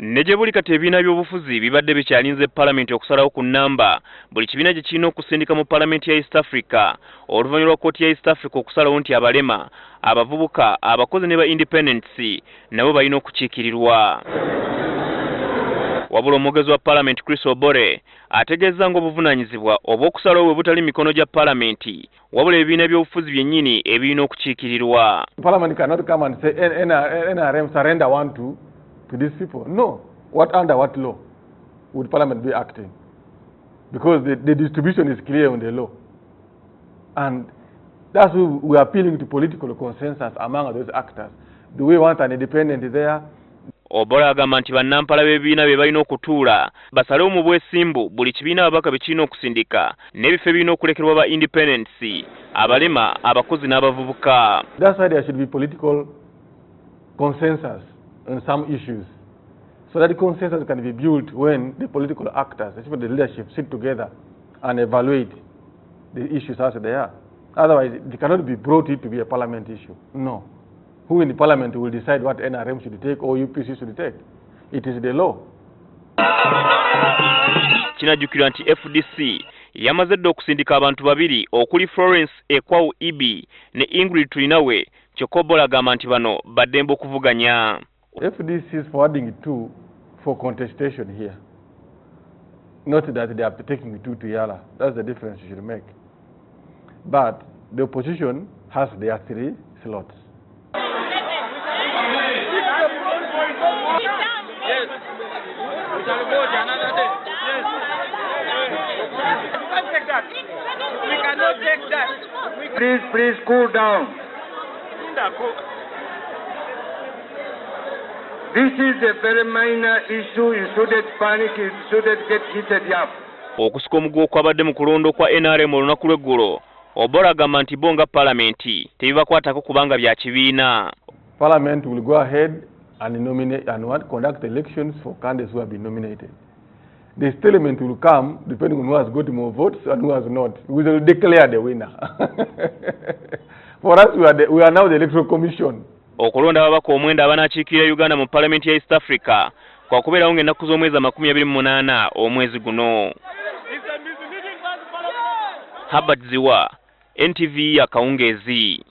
Neje buli kati ebibiina by'obufuzi bibadde bikyalinze Parliament okusalawo ku nnamba buli kibiina gye kirina okusindika mu Parliament ya East Africa oluvannyuma lwa kkooti ya East Africa okusalawo nti abalema, abavubuka, abakozi ne ba independents nabo balina okukiikirirwa. Wabula omwogezi wa Parliament Chris Obore ategeeza ng'obuvunaanyizibwa obw'okusalawo bwe butali mikono gya Parliament wabula ebibiina by'obufuzi byennyini ebirina okukiikirirwa. Parliament cannot come and say NRM surrender one to these people. No. Under what law would Parliament be acting? Because the distribution is clear on the law. And that's why we are appealing to political consensus among those actors. Do we want an independent there? Obora agamba nti bannampala b'ebibiina bye balina okutuula basalewo mu bwesimbu buli kibiina ababaka bye kirina okusindika n'ebifo ebirina okulekerwa ba independents, abalema, abakozi n'abavubuka. That's why there should be political consensus on some issues, so that the consensus can be built when the political actors, especially the leadership, sit together and evaluate the issues as they are. Otherwise, it cannot be brought in to be a parliament issue. No. Who in the parliament will decide what NRM should take or UPC should take? It is the law. Kinajjukirwa nti FDC yamaze dda okusindika abantu babiri okuli Florence Ekwawu Ibi ne Ingrid Tulinawe, kyokka Obora agamba nti bano baddembe okuvuganya. FDC is forwarding two for contestation here. Not that they are taking two to Yala. That's the difference you should make. But the opposition has their 3 slots. Yes. We shall go to another day. Yes. We can't take that. We cannot take that. Please cool down. This is a very minor issue. You shouldn't panic. You shouldn't get heated up. Okusika omuguwa kwabadde mu kulonda kwa NRM olunaku lw'eggulo, Obora agamba nti bonga Parliament tebibakwatako kubanga bya kibiina. Parliament will go ahead and nominate and conduct elections for candidates who have been nominated. The stalemate will come depending on who has got more votes and who has not. We will declare the winner. For us, we are now the Electoral Commission. Okulonda ababaka omwenda abanaakiikirira Uganda mu Parliament ya East Africa kwa kubeerawo ng'ennaku z'omwezi 28 omwezi guno. Herbert Ziwa, NTV ya Kawungeezi.